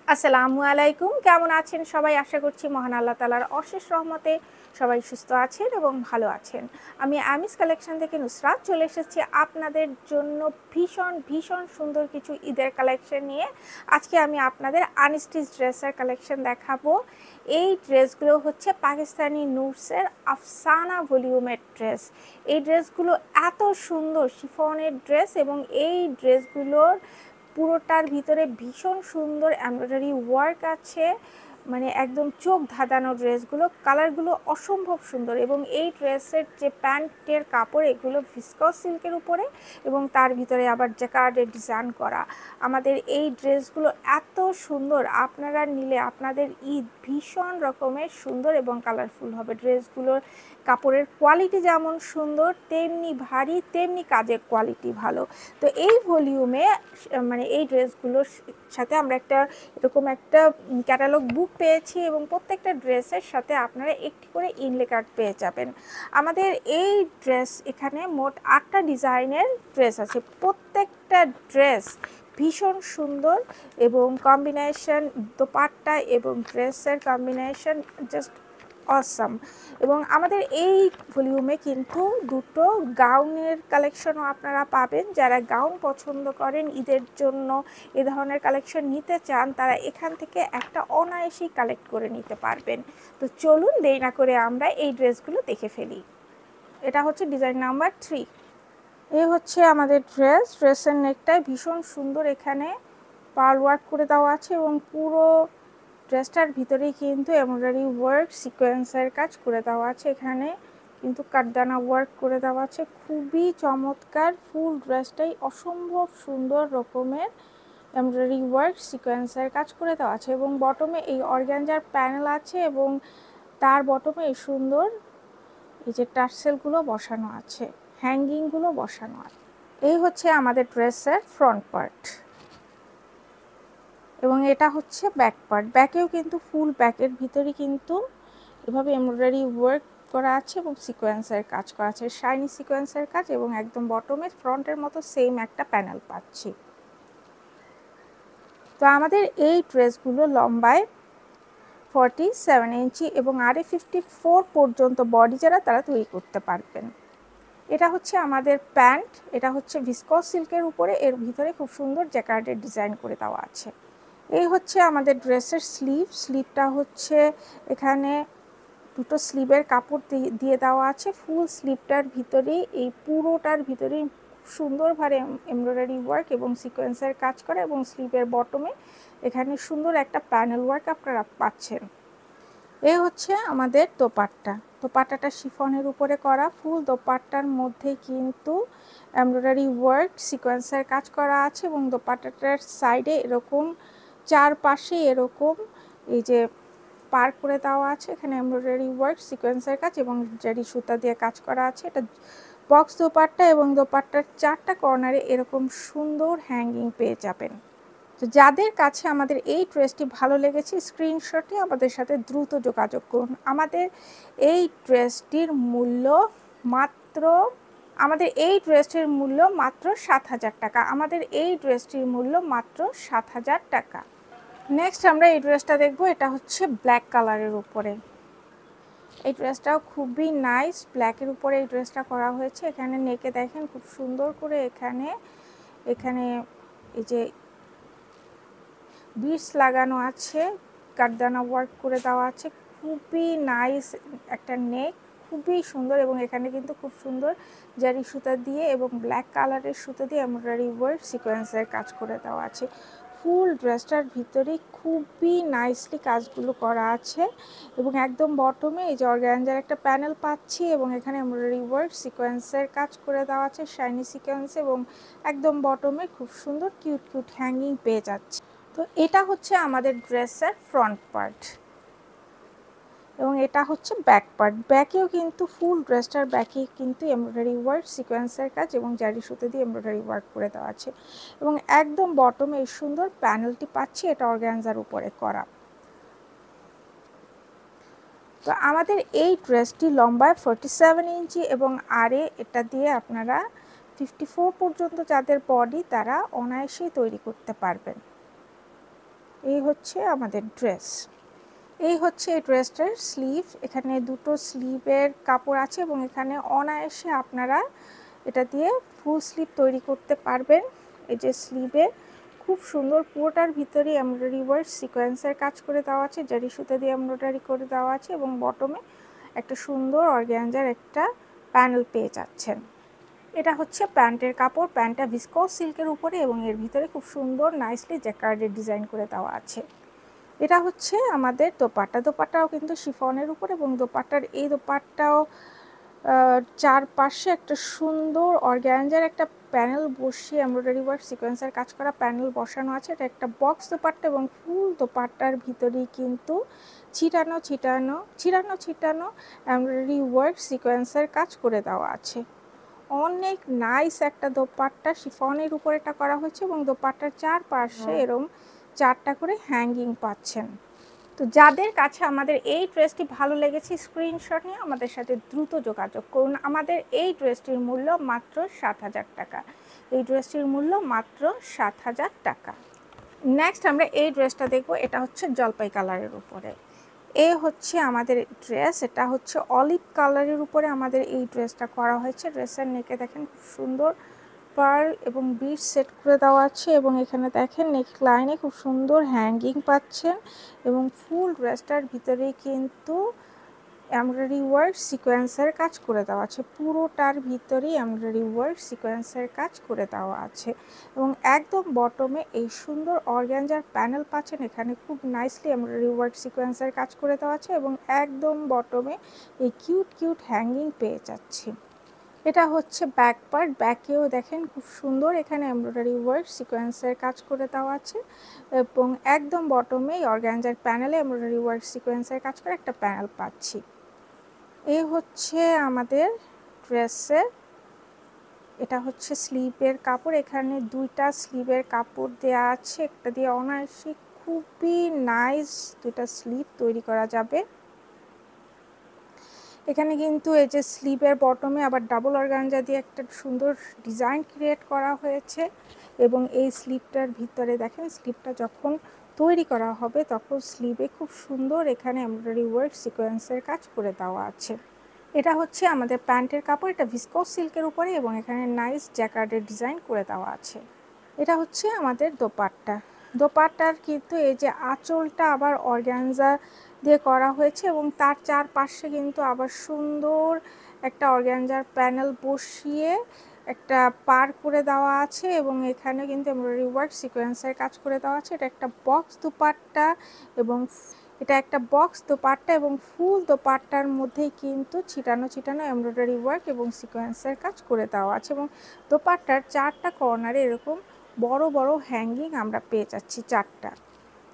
আসসালামু আলাইকুম। কেমন আছেন সবাই? আশা করছি মহান আল্লাহ তাআলার অশেষ রহমতে সবাই সুস্থ আছেন এবং ভালো আছেন। আমি আমিস কালেকশন থেকে নুসরাত চলে এসেছি আপনাদের জন্য ভীষণ সুন্দর কিছু ঈদের কালেকশন নিয়ে। আজকে আমি আপনাদের আনস্টিচ ড্রেসের কালেকশন দেখাবো। এই ড্রেসগুলো হচ্ছে পাকিস্তানি নুটসের আফসানা ভলিউমের ড্রেস। এই ড্রেসগুলো এত সুন্দর শিফনের ড্রেস এবং এই ড্রেসগুলোর পুরোটার ভিতরে ভীষণ সুন্দর এমব্রয়ডারি ওয়ার্ক আছে, মানে একদম চোখ ধাঁধানো ড্রেসগুলো, কালারগুলো অসম্ভব সুন্দর। এবং এই ড্রেসের যে প্যান্টের কাপড় এগুলো ভিসকস সিল্কের উপরে এবং তার ভিতরে আবার জ্যাকার্ডের ডিজাইন করা। আমাদের এই ড্রেসগুলো এত সুন্দর, আপনারা নিলে আপনাদের ঈদ ভীষণ রকমের সুন্দর এবং কালারফুল হবে। ড্রেসগুলোর কাপড়ের কোয়ালিটি যেমন সুন্দর তেমনি ভারী, তেমনি কাজের কোয়ালিটি ভালো। তো এই ভলিউমে মানে এই ড্রেসগুলোর সাথে আমরা এরকম একটা ক্যাটালগ বুক পেয়েছি এবং প্রত্যেকটা ড্রেসের সাথে আপনারা একটি করে ইনলে কার্ড পেয়ে যাবেন। আমাদের এই ড্রেস এখানে মোট 8টা ডিজাইনের ড্রেস আছে। প্রত্যেকটা ড্রেস ভীষণ সুন্দর এবং কম্বিনেশন, দোপাট্টা এবং ড্রেসের কম্বিনেশন জাস্ট অসাম। এবং আমাদের এই ভলিউমে কিন্তু দুটো গাউনের কালেকশনও আপনারা পাবেন। যারা গাউন পছন্দ করেন, ঈদের জন্য এ ধরনের কালেকশন নিতে চান, তারা এখান থেকে একটা অনায়াসেই কালেক্ট করে নিতে পারবেন। তো চলুন দেরি না করে আমরা এই ড্রেসগুলো দেখে ফেলি। এটা হচ্ছে ডিজাইন নাম্বার 3। এই হচ্ছে আমাদের ড্রেসের নেকটাই ভীষণ সুন্দর, এখানে পার্ল ওয়ার্ক করে দেওয়া আছে এবং পুরো ড্রেসটার ভিতরেই কিন্তু এমব্রয়ডারি ওয়ার্ক সিকোয়েন্সের কাজ করে দেওয়া আছে। এখানে কিন্তু কাঠদানা ওয়ার্ক করে দেওয়া আছে, খুবই চমৎকার। ফুল ড্রেসটাই অসম্ভব সুন্দর রকমের এমব্রয়ডারি ওয়ার্ক সিকোয়েন্সের কাজ করে দেওয়া আছে এবং বটমে এই অর্গানজার প্যানেল আছে এবং তার বটমে এই সুন্দর এই যে টার্সেলগুলো বসানো আছে, হ্যাঙ্গিংগুলো বসানো আছে। এই হচ্ছে আমাদের ড্রেসের ফ্রন্ট পার্ট এবং এটা হচ্ছে ব্যাক পার্ট। ব্যাকেও কিন্তু ফুল ব্যাকের ভিতরে কিন্তু এভাবে এমব্রয়ডারি ওয়ার্ক করা আছে এবং সিকোয়েন্সের কাজ করা আছে, শাইনি সিকোয়েন্সের কাজ। এবং একদম বটমে ফ্রন্টের মতো সেম একটা প্যানেল পাচ্ছি। তো আমাদের এই ড্রেসগুলো লম্বায় 47 ইঞ্চি এবং আরে 54 পর্যন্ত বডি যারা তারা তৈরি করতে পারবেন। এটা হচ্ছে আমাদের প্যান্ট, এটা হচ্ছে ভিসকস সিল্কের উপরে, এর ভিতরে খুব সুন্দর জ্যাকার্ডের ডিজাইন করে দেওয়া আছে। এই হচ্ছে আমাদের ড্রেসের স্লিভটা হচ্ছে এখানে দুটো স্লিভের কাপড় দিয়ে দেওয়া আছে। ফুল স্লিভটার ভিতরেই এই পুরোটার ভিতরেই সুন্দরভাবে এমব্রয়ডারি ওয়ার্ক এবং সিকোয়েন্সের কাজ করা এবং স্লিভের বটমে এখানে সুন্দর একটা প্যানেল ওয়ার্ক আপনারা পাচ্ছেন। এই হচ্ছে আমাদের দোপাট্টাটা শিফনের উপরে করা। ফুল দোপাট্টার মধ্যে কিন্তু এমব্রয়ডারি ওয়ার্ক সিকোয়েন্সের কাজ করা আছে এবং দোপাট্টাটার সাইডে এরকম চারপাশে এরকম এই যে পার করে দেওয়া আছে, এখানে এমব্রয়ডারি ওয়ার্ক সিকোয়েন্সের কাজ এবং জারি সুতা দিয়ে কাজ করা আছে। এটা বক্স দোপাট্টা এবং দোপাট্টার 4টা কর্নারে এরকম সুন্দর হ্যাঙ্গিং পেয়ে যাবেন। তো যাদের কাছে আমাদের এই ড্রেসটি ভালো লেগেছে স্ক্রিনশটে আমাদের সাথে দ্রুত যোগাযোগ করুন। আমাদের এই ড্রেসটির মূল্য মাত্র 7,000 টাকা। আমাদের এই ড্রেসটির মূল্য মাত্র 7,000 টাকা। নেক্সট আমরা এই ড্রেসটা দেখব। এটা হচ্ছে ব্ল্যাক কালারের উপরে। এই ড্রেসটাও খুবই নাইস, ব্ল্যাকের উপরে এই ড্রেসটা করা হয়েছে। এখানে নেকে দেখেন খুব সুন্দর করে এখানে এই যে বিটস লাগানো আছে, কাঠদানা ওয়ার্ক করে দেওয়া আছে, খুবই নাইস একটা নেক, খুবই সুন্দর। এবং এখানে কিন্তু খুব সুন্দর জারি সুতা দিয়ে এবং ব্ল্যাক কালারের সুতা দিয়ে এমব্রয়ডারি ওয়ার্ক সিকোয়েন্সের কাজ করে দেওয়া আছে। ফুল ড্রেসটার ভিতরে খুবই নাইসলি কাজগুলো করা আছে এবং একদম বটমে এই যে অর্গানজার একটা প্যানেল পাচ্ছি এবং এখানে এমব্রয়ডারি ওয়ার্ক সিকোয়েন্সের কাজ করে দেওয়া আছে, শাইনি সিকোয়েন্স এবং একদম বটমে খুব সুন্দর কিউট হ্যাঙ্গিং পেয়ে যাচ্ছে। তো এটা হচ্ছে আমাদের ড্রেসের ফ্রন্ট পার্ট এবং এটা হচ্ছে ব্যাক পার্ট। ব্যাকেও কিন্তু ফুল ড্রেসটার ব্যাকে কিন্তু এমব্রয়ডারি ওয়ার্ক সিকোয়েন্সের কাজ এবং জারি সুতো দিয়ে এমব্রয়ডারি ওয়ার্ক করে দেওয়া আছে এবং একদম বটমে এই সুন্দর প্যানেলটি পাচ্ছি, এটা অর্গানজার উপরে করা। তো আমাদের এই ড্রেসটি লম্বায় 47 ইঞ্চি এবং আরে এটা দিয়ে আপনারা 54 পর্যন্ত যাদের বডি তারা অনায়াসেই তৈরি করতে পারবেন। এই হচ্ছে আমাদের ড্রেস। এই হচ্ছে এই ড্রেসটার স্লিভ। এখানে দুটো স্লিভের কাপড় আছে এবং এখানে অনায়াসে আপনারা এটা দিয়ে ফুল স্লিভ তৈরি করতে পারবেন। এই যে স্লিভে খুব সুন্দর পুরোটার ভিতরে এমব্রয়ডারি ওয়ার্ক সিকোয়েন্সের কাজ করে দেওয়া আছে, জারি সুতা দিয়ে এমব্রয়ডারি করে দেওয়া আছে এবং বটমে একটা সুন্দর অর্গ্যানজার একটা প্যানেল পেয়ে যাচ্ছেন। এটা হচ্ছে প্যান্টের কাপড়। প্যান্টটা ভিসকস সিল্কের উপরে এবং এর ভিতরে খুব সুন্দর নাইসলি জ্যাকার্ডের ডিজাইন করে দেওয়া আছে। এটা হচ্ছে আমাদের দোপাট্টা। দোপাট্টাও কিন্তু শিফনের উপর এবং দোপাট্টার এই দোপাট্টাও চারপাশে একটা সুন্দর অর্গ্যানজার একটা প্যানেল বসিয়ে এমব্রয়ডারি ওয়ার্ক সিকোয়েন্সের কাজ করা প্যানেল বসানো আছে। এটা একটা বক্স দোপাট্টা এবং ফুল দোপাট্টার ভিতরেই কিন্তু ছিটানো এমব্রয়ডারি ওয়ার্ক সিকোয়েন্সের কাজ করে দেওয়া আছে। অনেক নাইস একটা দোপাট্টা, শিফনের উপর এটা করা হয়েছে এবং দোপাট্টার চারপাশে এরকম 4টা করে হ্যাঙ্গিং পাচ্ছেন। তো যাদের কাছে আমাদের এই ড্রেসটি ভালো লেগেছে স্ক্রিনশট নিয়ে আমাদের সাথে দ্রুত যোগাযোগ করুন। আমাদের এই ড্রেসটির মূল্য মাত্র 7,000 টাকা। এই ড্রেসটির মূল্য মাত্র 7,000 টাকা। নেক্সট আমরা এই ড্রেসটা দেখব। এটা হচ্ছে জলপাই কালারের উপরে। এ হচ্ছে আমাদের ড্রেস। এটা হচ্ছে অলিভ কালারের উপরে আমাদের এই ড্রেসটা করা হয়েছে। ড্রেসের নেকে দেখেন খুব সুন্দর পার্ল এবং বিট সেট করে দেওয়া আছে এবং এখানে দেখেন নেক লাইনে খুব সুন্দর হ্যাঙ্গিং পাচ্ছেন এবং ফুল ড্রেসটার ভিতরেই কিন্তু এমব্রয়ডারি ওয়ার্ক সিকোয়েন্সের কাজ করে দেওয়া আছে। পুরোটার ভিতরেই এমব্রয়ডারি ওয়ার্ক সিকোয়েন্সের কাজ করে দেওয়া আছে এবং একদম বটমে এই সুন্দর অর্গ্যানজার প্যানেল পাচ্ছেন। এখানে খুব নাইসলি এমব্রয়ডারি ওয়ার্ক সিকোয়েন্সের কাজ করে দেওয়া আছে এবং একদম বটমে এই কিউট হ্যাঙ্গিং পেয়ে যাচ্ছি। এটা হচ্ছে ব্যাক পার্ট। ব্যাকেও দেখেন খুব সুন্দর এখানে এমব্রয়ডারি ওয়ার্ক সিকোয়েন্সের কাজ করে দেওয়া আছে এবং একদম বটমে অর্গ্যানজার প্যানেলে এমব্রয়ডারি ওয়ার্ক সিকোয়েন্সের কাজ করে একটা প্যানেল পাচ্ছি। এই হচ্ছে আমাদের ড্রেসের, এটা হচ্ছে স্লিভের কাপড়। এখানে 2টা স্লিভের কাপড় দেওয়া আছে, একটা দিয়ে অনায়াসে খুবই নাইস 2টা স্লিভ তৈরি করা যাবে। এখানে কিন্তু এই যে স্লিভের বটমে আবার ডাবল অর্গানজা দিয়ে একটা সুন্দর ডিজাইন ক্রিয়েট করা হয়েছে এবং এই স্লিভটার ভিতরে দেখেন স্লিভটা যখন তৈরি করা হবে তখন স্লিভে খুব সুন্দর এখানে এমব্রয়ডারি ওয়ার্ক সিকোয়েন্সের কাজ করে দেওয়া আছে। এটা হচ্ছে আমাদের প্যান্টের কাপড়। এটা ভিসকস সিল্কের উপরে এবং এখানে নাইস জ্যাকার্ডের ডিজাইন করে দেওয়া আছে। এটা হচ্ছে আমাদের দোপাট্টা। দোপাট্টার কিন্তু এই যে আঁচলটা আবার অর্গ্যানজা দিয়ে করা হয়েছে এবং তার চারপাশে কিন্তু আবার সুন্দর একটা অর্গ্যানজার প্যানেল বসিয়ে একটা পার করে দেওয়া আছে এবং এখানে কিন্তু এমব্রয়ডারি ওয়ার্ক সিকোয়েন্সের কাজ করে দেওয়া আছে। এটা একটা বক্স দোপাট্টা এবং ফুল দোপাট্টার মধ্যেই কিন্তু ছিটানো এমব্রয়ডারি ওয়ার্ক এবং সিকোয়েন্সের কাজ করে দেওয়া আছে এবং দোপাট্টার 4টা কর্নারে এরকম বড় হ্যাঙ্গিং আমরা পেয়ে যাচ্ছি 4টা।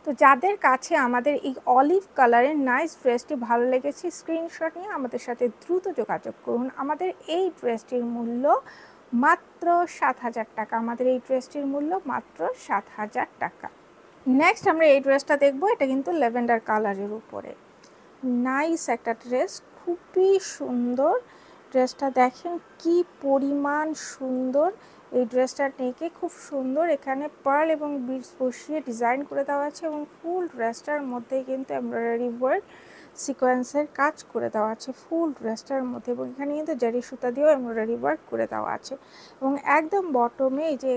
তো যাদের কাছে আমাদের এই অলিভ কালারের নাইস ড্রেসটি ভালো লেগেছে স্ক্রিনশট নিয়ে আমাদের সাথে দ্রুত যোগাযোগ করুন। আমাদের এই ড্রেসটির মূল্য মাত্র 7,000 টাকা। আমাদের এই ড্রেসটির মূল্য মাত্র 7,000 টাকা। নেক্সট আমরা এই ড্রেসটা দেখব। এটা কিন্তু ল্যাভেন্ডার কালারের উপরে নাইস একটা ড্রেস, খুবই সুন্দর। ড্রেসটা দেখেন কি পরিমাণ সুন্দর। এই ড্রেসটার নেকে খুব সুন্দর এখানে পার্ল এবং বিডস বসিয়ে ডিজাইন করে দেওয়া আছে এবং ফুল ড্রেসটার মধ্যে কিন্তু এমব্রয়ডারি ওয়ার্ক সিকোয়েন্সের কাজ করে দেওয়া আছে ফুল ড্রেসটার মধ্যে এবং এখানে কিন্তু জারি সুতা দিয়েও এমব্রয়ডারি ওয়ার্ক করে দেওয়া আছে এবং একদম বটমে এই যে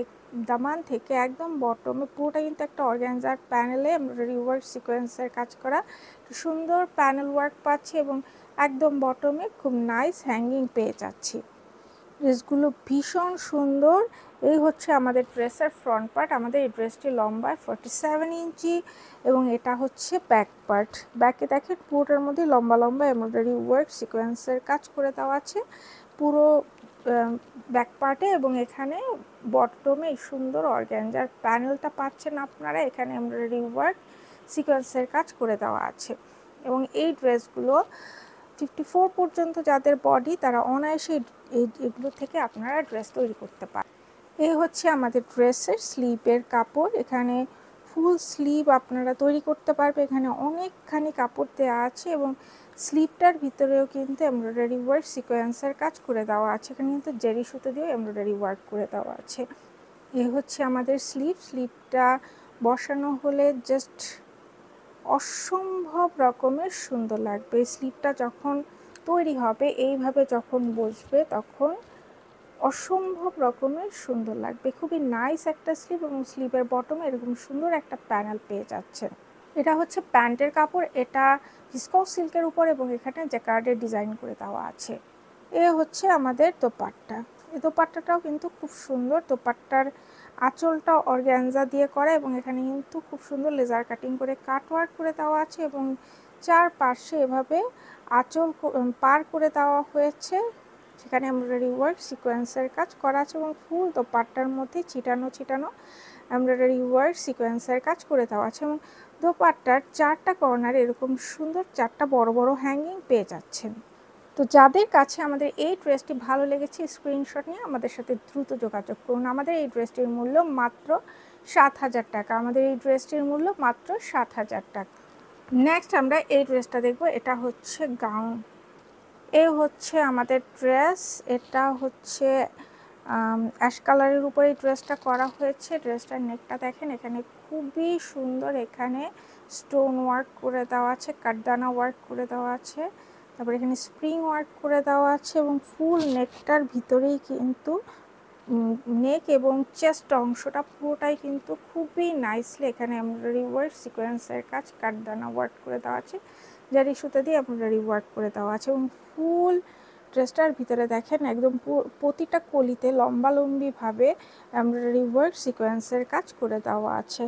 দামান থেকে একদম বটমে পুরোটা কিন্তু একটা অর্গ্যানজার প্যানেলে এমব্রয়ডারি ওয়ার্ক সিকোয়েন্সের কাজ করা সুন্দর প্যানেল ওয়ার্ক পাচ্ছি এবং একদম বটমে খুব নাইস হ্যাঙ্গিং পেয়ে যাচ্ছি। ড্রেসগুলো ভীষণ সুন্দর। এই হচ্ছে আমাদের ড্রেসের ফ্রন্ট পার্ট। আমাদের এই ড্রেসটি লম্বায় 47 ইঞ্চি এবং এটা হচ্ছে ব্যাক পার্ট। ব্যাকে দেখেন পুরোটার মধ্যে লম্বা এমব্রয়ডারি ওয়ার্ক সিকোয়েন্সের কাজ করে দেওয়া আছে পুরো ব্যাক পার্টে এবং এখানে বটমে এই সুন্দর অর্গ্যানজার প্যানেলটা পাচ্ছেন আপনারা। এখানে এমব্রয়ডারি ওয়ার্ক সিকোয়েন্সের কাজ করে দেওয়া আছে এবং এই ড্রেসগুলো 54 পর্যন্ত যাদের বডি তারা অনায়াসে এগুলো থেকে আপনারা ড্রেস তৈরি করতে পারেন। এই হচ্ছে আমাদের ড্রেসের স্লিভের কাপড়। এখানে ফুল স্লিভ আপনারা তৈরি করতে পারবে। এখানে অনেকখানি কাপড় দেওয়া আছে এবং স্লিভটার ভিতরেও কিন্তু এমব্রয়ডারি ওয়ার্ক সিকোয়েন্সের কাজ করে দেওয়া আছে। এখানে কিন্তু জেরি সুতো দিয়েও এমব্রয়ডারি ওয়ার্ক করে দেওয়া আছে। এই হচ্ছে আমাদের স্লিভটা বসানো হলে জাস্ট অসম্ভব রকমের সুন্দর লাগবে। এই স্লিভটা যখন তৈরি হবে এইভাবে যখন বসবে তখন অসম্ভব রকমের সুন্দর লাগবে। খুবই নাইস একটা স্লিভ এবং স্লিভের বটমে এরকম সুন্দর একটা প্যানেল পেয়ে যাচ্ছেন। এটা হচ্ছে প্যান্টের কাপড়, এটা ভিসকস সিল্কের উপর এবং এখানে জ্যাকার্ডের ডিজাইন করে দেওয়া আছে। এ হচ্ছে আমাদের দোপাট্টা। এই দোপাট্টাটাও কিন্তু খুব সুন্দর। দোপাট্টার আঁচলটা অর্গ্যানজা দিয়ে করা এবং এখানে কিন্তু খুব সুন্দর লেজার কাটিং করে কাটওয়ার্ক করে দেওয়া আছে এবং চারপাশে এভাবে আঁচল পার করে দেওয়া হয়েছে, সেখানে এমব্রয়ডারি ওয়ার্ক সিকোয়েন্সের কাজ করা আছে এবং ফুল দোপাট্টার মধ্যে ছিটানো ছিটানো এমব্রয়ডারি ওয়ার্ক সিকোয়েন্সের কাজ করে দেওয়া আছে এবং দোপাট্টার চারটা কর্নারে এরকম সুন্দর চারটা বড় বড় হ্যাঙ্গিং পেয়ে যাচ্ছেন। তো যাদের কাছে আমাদের এই ড্রেসটি ভালো লেগেছে স্ক্রিনশট নিয়ে আমাদের সাথে দ্রুত যোগাযোগ করুন। আমাদের এই ড্রেসটির মূল্য মাত্র 7,000 টাকা। আমাদের এই ড্রেসটির মূল্য মাত্র 7,000 টাকা। নেক্সট আমরা এই ড্রেসটা দেখব। এটা হচ্ছে গাউন। এ হচ্ছে আমাদের ড্রেস। এটা হচ্ছে অ্যাশ কালারের উপরে এই ড্রেসটা করা হয়েছে। ড্রেসটার নেকটা দেখেন, এখানে খুবই সুন্দর এখানে স্টোন ওয়ার্ক করে দেওয়া আছে, কাঠদানা ওয়ার্ক করে দেওয়া আছে, তারপরে এখানে স্প্রিং ওয়ার্ক করে দেওয়া আছে এবং ফুল নেকটার ভিতরেই কিন্তু নেক এবং চেস্ট অংশটা পুরোটাই কিন্তু খুবই নাইসলি এখানে এমব্রয়ডারি ওয়ার্ক সিকোয়েন্সের কাজ কাঠদানা ওয়ার্ক করে দেওয়া আছে, জারি সুতা দিয়ে এমব্রয়ডারি ওয়ার্ক করে দেওয়া আছে এবং ফুল ড্রেসটার ভিতরে দেখেন একদম প্রতিটা কলিতে লম্বালম্বিভাবে এমব্রয়ডারি ওয়ার্ক সিকোয়েন্সের কাজ করে দেওয়া আছে।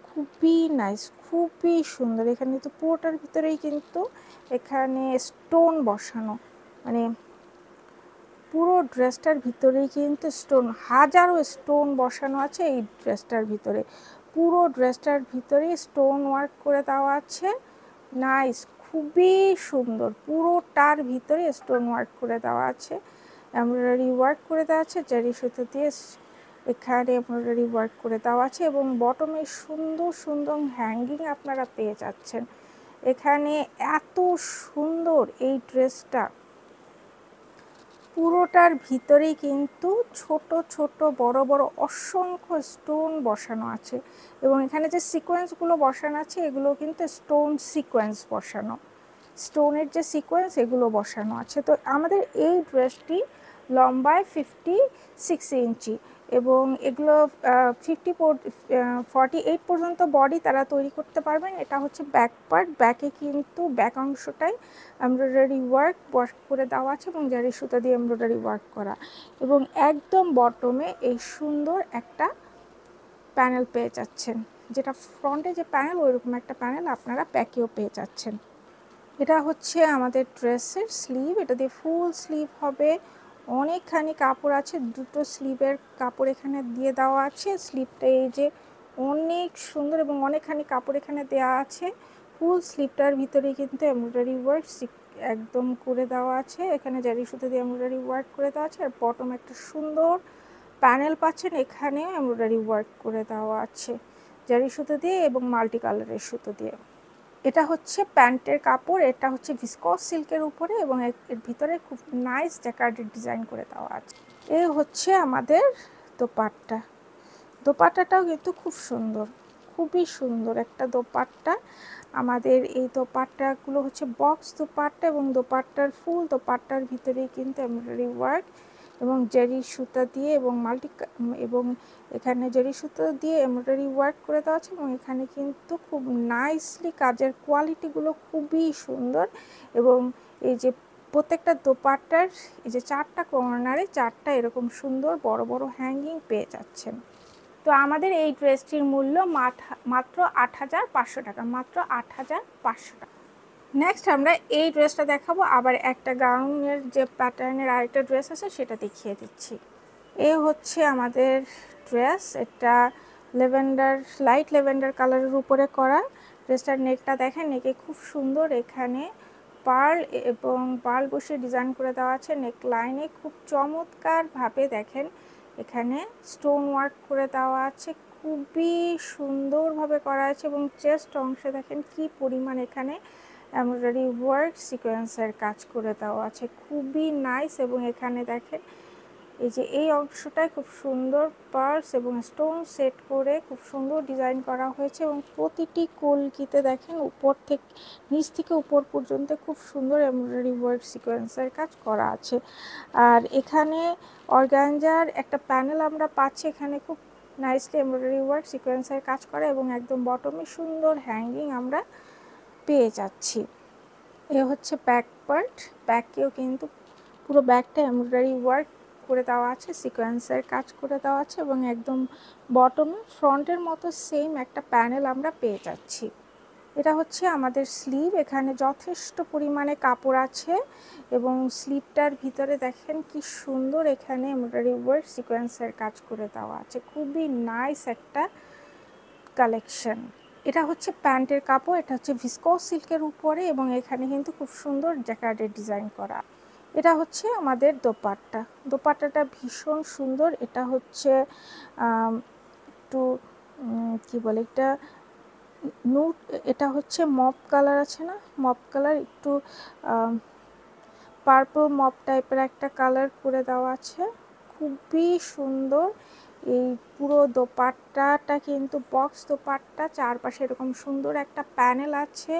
খুবই নাইস, খুবই সুন্দর। এখানে তো পুরোটার ভিতরেই কিন্তু এখানে স্টোন বসানো, মানে পুরো ড্রেসটার ভিতরেই কিন্তু স্টোন, হাজারো স্টোন বসানো আছে এই ড্রেসটার ভিতরে। পুরো ড্রেসটার ভিতরেই স্টোন ওয়ার্ক করে দেওয়া আছে। নাইস, খুবই সুন্দর। পুরোটার ভিতরে স্টোন ওয়ার্ক করে দেওয়া আছে, এমব্রয়ডারি ওয়ার্ক করে দেওয়া আছে, জারি সুতো দিয়ে এখানে এমব্রয়ডারি ওয়ার্ক করে দেওয়া আছে এবং বটমে সুন্দর সুন্দর হ্যাঙ্গিং আপনারা পেয়ে যাচ্ছেন। এখানে এত সুন্দর এই ড্রেসটা, পুরোটার ভিতরেই কিন্তু ছোট ছোট বড় বড় অসংখ্য স্টোন বসানো আছে এবং এখানে যে সিকোয়েন্সগুলো বসানো আছে এগুলো কিন্তু স্টোন সিকোয়েন্স বসানো, স্টোনের যে সিকোয়েন্স এগুলো বসানো আছে। তো আমাদের এই ড্রেসটি লম্বায় 56 ইঞ্চি এবং এগুলো 48 পর্যন্ত বডি তারা তৈরি করতে পারবেন। এটা হচ্ছে ব্যাক পার্ট, ব্যাকে কিন্তু ব্যাক অংশটাই এমব্রয়ডারি ওয়ার্ক করে দেওয়া আছে এবং জারি সুতা দিয়ে এমব্রয়ডারি ওয়ার্ক করা এবং একদম বটমে এই সুন্দর একটা প্যানেল পেয়ে যাচ্ছেন, যেটা ফ্রন্টে যে প্যানেল ওইরকম একটা প্যানেল আপনারা ব্যাকেও পেয়ে যাচ্ছেন। এটা হচ্ছে আমাদের ড্রেসের স্লিভ, এটা দিয়ে ফুল স্লিভ হবে। অনেকখানি কাপড় আছে, দুটো স্লিভের কাপড় এখানে দিয়ে দেওয়া আছে। স্লিভটা এই যে অনেক সুন্দর এবং অনেকখানি কাপড় এখানে দেওয়া আছে। ফুল স্লিভটার ভিতরে কিন্তু এমব্রয়ডারি ওয়ার্ক একদম করে দেওয়া আছে, এখানে জারি সুতো দিয়ে এমব্রয়ডারি ওয়ার্ক করে দেওয়া আছে আর বটম একটা সুন্দর প্যানেল পাচ্ছেন, এখানেও এমব্রয়ডারি ওয়ার্ক করে দেওয়া আছে জারি সুতো দিয়ে এবং মাল্টি কালারের সুতো দিয়ে। এটা হচ্ছে প্যান্টের কাপড়, এটা হচ্ছে ভিসকস সিল্কের উপরে এবং এর ভিতরে খুব নাইস জ্যাকার্ডের ডিজাইন করে দেওয়া আছে। এই হচ্ছে আমাদের দোপাট্টা। দোপাট্টাটাও কিন্তু খুব সুন্দর, খুবই সুন্দর একটা দোপাট্টা। আমাদের এই দোপাট্টাগুলো হচ্ছে বক্স দোপাট্টা এবং দোপাট্টার ফুল দোপাট্টার ভিতরেই কিন্তু এমব্রয়ডারি ওয়ার্ক এবং জারি সুতা দিয়ে এবং এবং এখানে জারি সুতা দিয়ে এমব্রয়ডারি ওয়ার্ক করে দেওয়া আছে এবং এখানে কিন্তু খুব নাইসলি কাজের কোয়ালিটিগুলো খুবই সুন্দর এবং এই যে প্রত্যেকটা দোপাট্টার এই যে চারটা কর্নারে চারটা এরকম সুন্দর বড় বড় হ্যাঙ্গিং পেয়ে যাচ্ছেন। তো আমাদের এই ড্রেসটির মূল্য মাত্র 8,500 টাকা, মাত্র 8,500 টাকা। নেক্সট আমরা এই ড্রেসটা দেখাবো, আবার একটা গাউনের যে প্যাটার্নের আরেকটা ড্রেস আছে সেটা দেখিয়ে দিচ্ছি। এ হচ্ছে আমাদের ড্রেস, এটা লাইট ল্যাভেন্ডার কালারের উপরে করা। ড্রেসটার নেকটা দেখেন, নেকে খুব সুন্দর এখানে পার্ল এবং পার্ল বসে ডিজাইন করে দেওয়া আছে। নেক লাইনে খুব চমৎকারভাবে দেখেন এখানে স্টোন ওয়ার্ক করে দেওয়া আছে, খুবই সুন্দরভাবে করা আছে এবং চেস্ট অংশে দেখেন কি পরিমাণ এখানে এমব্রয়ডারি ওয়ার্ক সিকোয়েন্সের কাজ করে দেওয়া আছে, খুবই নাইস। এবং এখানে দেখেন এই যে এই অংশটায় খুব সুন্দর পার্লস এবং স্টোন সেট করে খুব সুন্দর ডিজাইন করা হয়েছে এবং প্রতিটি কলকিতে দেখেন উপর থেকে নিচ থেকে উপর পর্যন্ত খুব সুন্দর এমব্রয়ডারি ওয়ার্ক সিকোয়েন্সের কাজ করা আছে। আর এখানে অর্গানজার একটা প্যানেল আমরা পাচ্ছি, এখানে খুব নাইসলি এমব্রয়ডারি ওয়ার্ক সিকোয়েন্সের কাজ করা এবং একদম বটমে সুন্দর হ্যাঙ্গিং আমরা পেয়ে যাচ্ছি। এ হচ্ছে ব্যাক পার্ট, ব্যাকেও কিন্তু পুরো ব্যাকটা এমব্রয়ডারি ওয়ার্ক করে দেওয়া আছে, সিকোয়েন্সের কাজ করে দেওয়া আছে এবং একদম বটমে ফ্রন্টের মতো সেম একটা প্যানেল আমরা পেয়ে যাচ্ছি। এটা হচ্ছে আমাদের স্লিভ, এখানে যথেষ্ট পরিমাণে কাপড় আছে এবং স্লিভটার ভিতরে দেখেন কি সুন্দর এখানে এমব্রয়ডারি ওয়ার্ক সিকোয়েন্সের কাজ করে দেওয়া আছে, খুবই নাইস একটা কালেকশন। এটা হচ্ছে প্যান্টের কাপড়, এটা হচ্ছে ভিসকোস সিল্কের উপরে এবং এখানে কিন্তু খুব সুন্দর জ্যাকার্ডের ডিজাইন করা। এটা হচ্ছে আমাদের দোপাট্টা, দোপাট্টাটা ভীষণ সুন্দর। এটা হচ্ছে একটু কি বলে এটা নুট, এটা হচ্ছে মপ কালার আছে না, মপ কালার, একটু পার্পল মপ টাইপের একটা কালার করে দেওয়া আছে, খুবই সুন্দর। এই পুরো দোপাট্টাটা কিন্তু বক্স দোপাট্টা, চারপাশে এরকম সুন্দর একটা প্যানেল আছে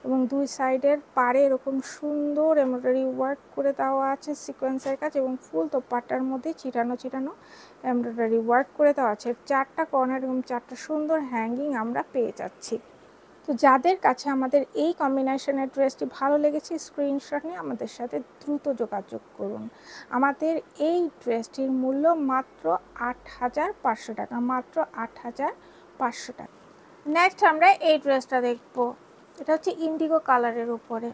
এবং দুই সাইডের পাড়ে এরকম সুন্দর এমব্রয়ডারি ওয়ার্ক করে দেওয়া আছে সিকোয়েন্সের কাজ এবং ফুল দোপাট্টার মধ্যে চিটানো চিটানো এমব্রয়ডারি ওয়ার্ক করে দেওয়া আছে। চারটা কর্নার এবং চারটা সুন্দর হ্যাঙ্গিং আমরা পেয়ে যাচ্ছি। তো যাদের কাছে আমাদের এই কম্বিনেশনের ড্রেসটি ভালো লেগেছে স্ক্রিনশট নিয়ে আমাদের সাথে দ্রুত যোগাযোগ করুন। আমাদের এই ড্রেসটির মূল্য মাত্র ৮,৫০০ টাকা, মাত্র ৮,৫০০ টাকা। নেক্সট আমরা এই ড্রেসটা দেখব, এটা হচ্ছে ইন্ডিগো কালারের উপরে,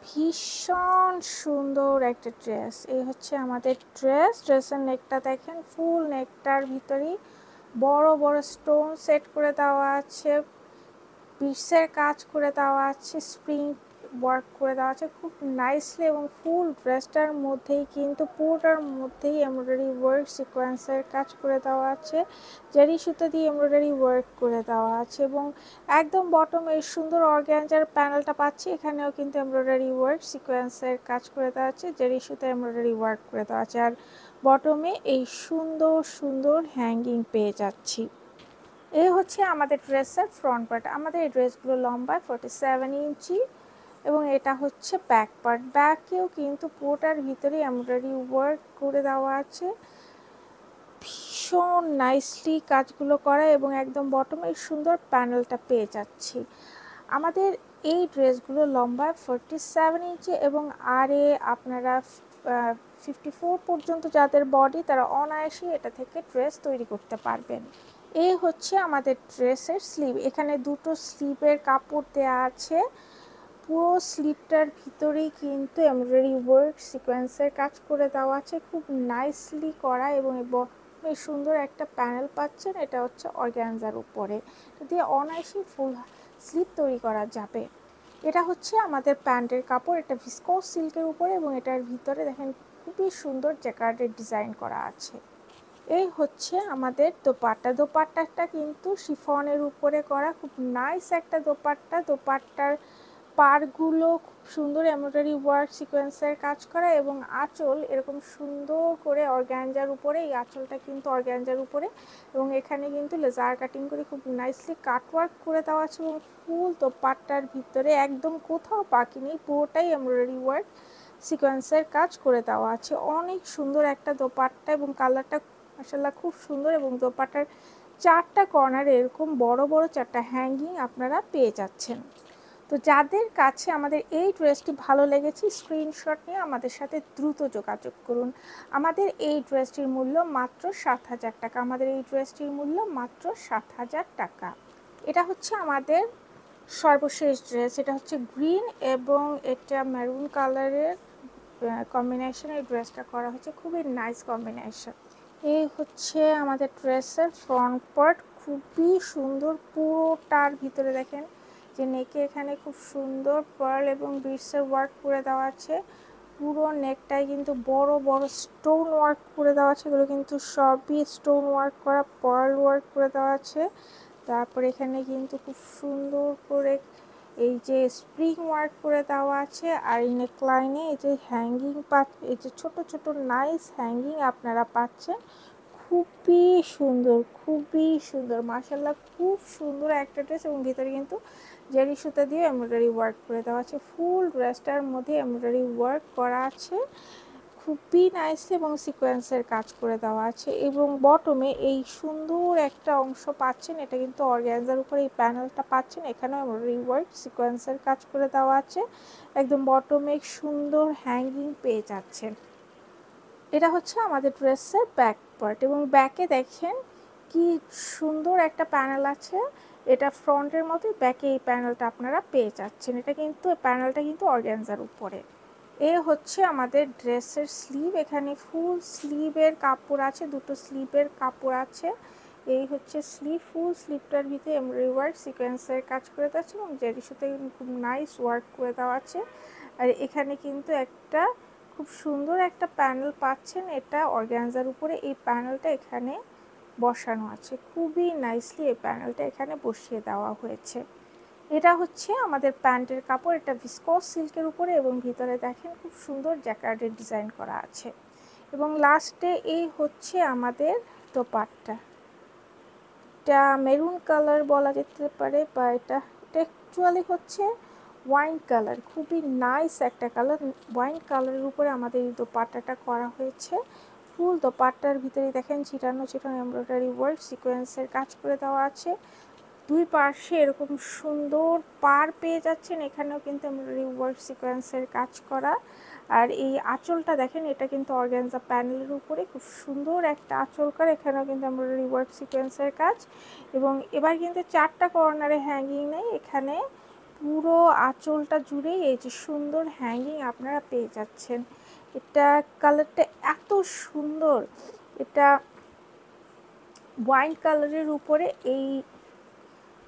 ভীষণ সুন্দর একটা ড্রেস। এই হচ্ছে আমাদের ড্রেস, ড্রেসের নেকটা দেখেন, ফুল নেকটার ভিতরেই বড় বড় স্টোন সেট করে দেওয়া আছে, পিসের কাজ করে দেওয়া আছে, স্প্রিং ওয়ার্ক করে দেওয়া আছে খুব নাইসলি এবং ফুল ড্রেসটার মধ্যেই কিন্তু পুরোটার মধ্যেই এমব্রয়ডারি ওয়ার্ক সিকোয়েন্সের কাজ করে দেওয়া আছে, জারি সুতো দিয়ে এমব্রয়ডারি ওয়ার্ক করে দেওয়া আছে এবং একদম বটম এই সুন্দর অর্গানজার প্যানেলটা পাচ্ছি, এখানেও কিন্তু এমব্রয়ডারি ওয়ার্ক সিকোয়েন্সের কাজ করে দেওয়া আছে, জারি সুতো এমব্রয়ডারি ওয়ার্ক করে দেওয়া আছে আর বটমে এই সুন্দর সুন্দর হ্যাঙ্গিং পেয়ে যাচ্ছি। এই হচ্ছে আমাদের ড্রেসের ফ্রন্ট পার্ট। আমাদের এই ড্রেসগুলো লম্বায় 47 ইঞ্চি এবং এটা হচ্ছে ব্যাক পার্ট, ব্যাকেও কিন্তু পুরোটার ভিতরে এমব্রয়ডারি ওয়ার্ক করে দেওয়া আছে, ভীষণ নাইসলি কাজগুলো করা এবং একদম বটমে সুন্দর প্যানেলটা পেয়ে যাচ্ছি। আমাদের এই ড্রেসগুলো লম্বায় 47 ইঞ্চি এবং আরে আপনারা 54 পর্যন্ত যাদের বডি তারা অনায়াসে এটা থেকে ড্রেস তৈরি করতে পারবেন। এই হচ্ছে আমাদের ড্রেসের স্লিভ, এখানে দুটো স্লিভের কাপড় দেওয়া আছে, পুরো স্লিভটার ভিতরেই কিন্তু এমব্রয়ডারি ওয়ার্ক সিকোয়েন্সের কাজ করে দেওয়া আছে, খুব নাইসলি করা এবং বেশ সুন্দর একটা প্যানেল পাচ্ছেন। এটা হচ্ছে অর্গানজার উপরে, যদি অনায়াসে ফুল স্লিভ তৈরি করা যাবে। এটা হচ্ছে আমাদের প্যান্টের কাপড়, এটা ভিসকোস সিল্কের উপরে এবং এটার ভিতরে দেখেন খুবই সুন্দর জ্যাকার্ডের ডিজাইন করা আছে। এই হচ্ছে আমাদের দোপাট্টা, দোপাট্টাটা কিন্তু শিফনের উপরে করা, খুব নাইস একটা দোপাট্টা, দোপাট্টার পাড়গুলো খুব সুন্দর এমব্রয়ডারি ওয়ার্ক সিকোয়েন্সের কাজ করা এবং আঁচল এরকম সুন্দর করে অর্গানজার উপরে, এই আঁচলটা কিন্তু অর্গানজার উপরে এবং এখানে কিন্তু লেজার কাটিং করে খুব নাইসলি কাটওয়ার্ক করে দেওয়া আছে এবং ফুল দোপাট্টার ভিতরে একদম কোথাও বাকি নেই, পুরোটাই এমব্রয়ডারি ওয়ার্ক সিকোয়েন্সের কাজ করে দেওয়া আছে। অনেক সুন্দর একটা দোপাট্টা এবং কালারটা মাশাআল্লাহ খুব সুন্দর এবং দোপাট্টার চারটা কর্নারে এরকম বড় বড় চারটা হ্যাঙ্গিং আপনারা পেয়ে যাচ্ছেন। তো যাদের কাছে আমাদের এই ড্রেসটি ভালো লেগেছে স্ক্রিনশট নিয়ে আমাদের সাথে দ্রুত যোগাযোগ করুন। আমাদের এই ড্রেসটির মূল্য মাত্র 7,000 টাকা, আমাদের এই ড্রেসটির মূল্য মাত্র 7,000 টাকা। এটা হচ্ছে আমাদের সর্বশেষ ড্রেস, এটা হচ্ছে গ্রিন এবং এটা মেরুন কালারের কম্বিনেশনে এই ড্রেসটা করা হচ্ছে, খুবই নাইস কম্বিনেশন। এই হচ্ছে আমাদের ড্রেসের ফ্রন্ট পার্ট, খুবই সুন্দর, পুরোটার ভিতরে দেখেন যে নেকে এখানে খুব সুন্দর পার্ল এবং বিটসের ওয়ার্ক করে দেওয়া আছে, পুরো নেকটায় কিন্তু বড় বড় স্টোন ওয়ার্ক করে দেওয়া আছে, এগুলো কিন্তু সবই স্টোন ওয়ার্ক করা, পার্ল ওয়ার্ক করে দেওয়া আছে। তারপর এখানে কিন্তু খুব সুন্দর করে এই যে স্প্রিং ওয়ার্ক করে দেওয়া আছে, আর এই নেকলাইনে এই যে হ্যাঙ্গিং এই যে ছোট ছোট নাইস হ্যাঙ্গিং আপনারা পাচ্ছেন। খুবই সুন্দর, খুবই সুন্দর, মাশাআল্লাহ খুব সুন্দর একটা ড্রেস। এবং ভিতরে কিন্তু জারি সুতা দিয়ে এমব্রয়ডারি ওয়ার্ক করে দেওয়া আছে। ফুল ড্রেসটার মধ্যে এমব্রয়ডারি ওয়ার্ক করা আছে, খুবই নাইসলি, এবং সিকোয়েন্সের কাজ করে দেওয়া আছে। এবং বটমে এই সুন্দর একটা অংশ পাচ্ছেন, এটা কিন্তু অর্গানজার উপরে এই প্যানেলটা পাচ্ছেন, এখানেও এমব্রয়ডারি ওয়ার্ক সিকোয়েন্সের কাজ করে দেওয়া আছে। একদম বটমে সুন্দর হ্যাঙ্গিং পেয়ে যাচ্ছেন। এটা হচ্ছে আমাদের ড্রেসের ব্যাক পার্ট, এবং ব্যাকে দেখেন কি সুন্দর একটা প্যানেল আছে। এটা ফ্রন্টের মতো, ব্যাকে এই প্যানেলটা আপনারা পেয়ে যাচ্ছেন। এটা কিন্তু প্যানেলটা কিন্তু অর্গানজার উপরে। এ হচ্ছে আমাদের ড্রেসের স্লিভ, এখানে ফুল স্লিভের কাপড় আছে, দুটো স্লিভের কাপড় আছে। এই হচ্ছে স্লিভ, ফুল স্লিভটার ভিতরে এমব্রয়ডারি ওয়ার্ক সিকোয়েন্সের কাজ করে দেওয়া আছে, এবং জারির সাথে খুব নাইস ওয়ার্ক করে দেওয়া আছে। আর এখানে কিন্তু একটা খুব সুন্দর একটা প্যানেল পাচ্ছেন, এটা অর্গানজার উপরে এই প্যানেলটা এখানে বসানো আছে। খুবই নাইসলি এই প্যানেলটা এখানে বসিয়ে দেওয়া হয়েছে। এটা হচ্ছে আমাদের প্যান্টের কাপড়, এটা ভিসকস সিল্কের উপরে, এবং ভিতরে দেখেন খুব সুন্দর জ্যাকার্ডের ডিজাইন করা আছে। এবং লাস্টে এই হচ্ছে আমাদের দোপাট্টা, এটা মেরুন কালার বলা যেতে পারে, বা এটা অ্যাকচুয়ালি হচ্ছে ওয়াইন কালার, খুবই নাইস একটা কালার। ওয়াইন কালারের উপরে আমাদের এই দোপাট্টাটা করা হয়েছে। ফুল দোপাট্টার ভিতরে দেখেন ছিটানো ছিটানো এমব্রয়ডারি ওয়ার্ক সিকোয়েন্সের কাজ করে দেওয়া আছে। দুই পাশে এরকম সুন্দর পার পেয়ে যাচ্ছেন, এখানেও কিন্তু এমব্রয়ডারি ওয়ার্ক সিকোয়েন্সের কাজ করা। আর এই আঁচলটা দেখেন, এটা কিন্তু অর্গানজা প্যানেলের উপরে খুব সুন্দর একটা আঁচল করা, এখানেও কিন্তু এমব্রয়ডারি ওয়ার্ক সিকোয়েন্সের কাজ। এবং এবার কিন্তু চারটা কর্নারে হ্যাঙ্গিং নেই, এখানে পুরো আঁচলটা জুড়েই এই যে সুন্দর হ্যাঙ্গিং আপনারা পেয়ে যাচ্ছেন। এটা কালারটা এত সুন্দর, এটা ওয়াইন কালারের উপরে এই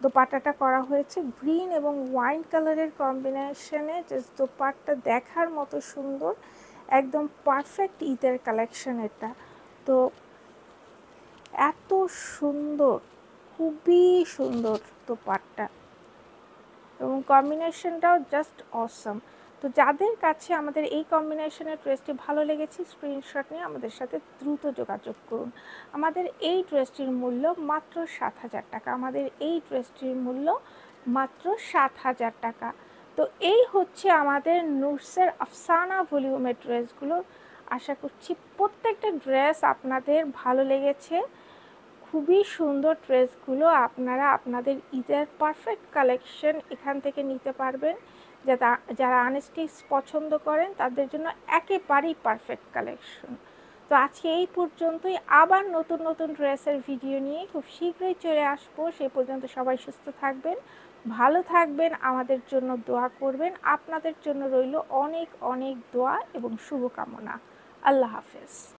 দোপাট্টাটা করা হয়েছে। গ্রিন এবং ওয়াইন কালারের কম্বিনেশনে যে দোপাট্টা দেখার মতো সুন্দর, একদম পারফেক্ট ঈদের কালেকশন এটা। তো এত সুন্দর, খুবই সুন্দর দোপাট্টা, এবং কম্বিনেশনটাও জাস্ট অসম। তো যাদের কাছে আমাদের এই কম্বিনেশনের ড্রেসটি ভালো লেগেছে, স্ক্রিনশট নিয়ে আমাদের সাথে দ্রুত যোগাযোগ করুন। আমাদের এই ড্রেসটির মূল্য মাত্র 7,000 টাকা, আমাদের এই ড্রেসটির মূল্য মাত্র 7,000 টাকা। তো এই হচ্ছে আমাদের নুটসের আফসানা ভলিউমের ড্রেসগুলো। আশা করছি প্রত্যেকটা ড্রেস আপনাদের ভালো লেগেছে। খুবই সুন্দর ড্রেসগুলো আপনারা আপনাদের ঈদের পারফেক্ট কালেকশন এখান থেকে নিতে পারবেন। যারা আনস্টিচ পছন্দ করেন তাদের জন্য একেবারেই পারফেক্ট কালেকশন। তো আজকে এই পর্যন্তই, আবার নতুন নতুন ড্রেসের ভিডিও নিয়ে খুব শীঘ্রই চলে আসবো। সেই পর্যন্ত সবাই সুস্থ থাকবেন, ভালো থাকবেন, আমাদের জন্য দোয়া করবেন। আপনাদের জন্য রইল অনেক অনেক দোয়া এবং শুভকামনা। আল্লাহ হাফেজ।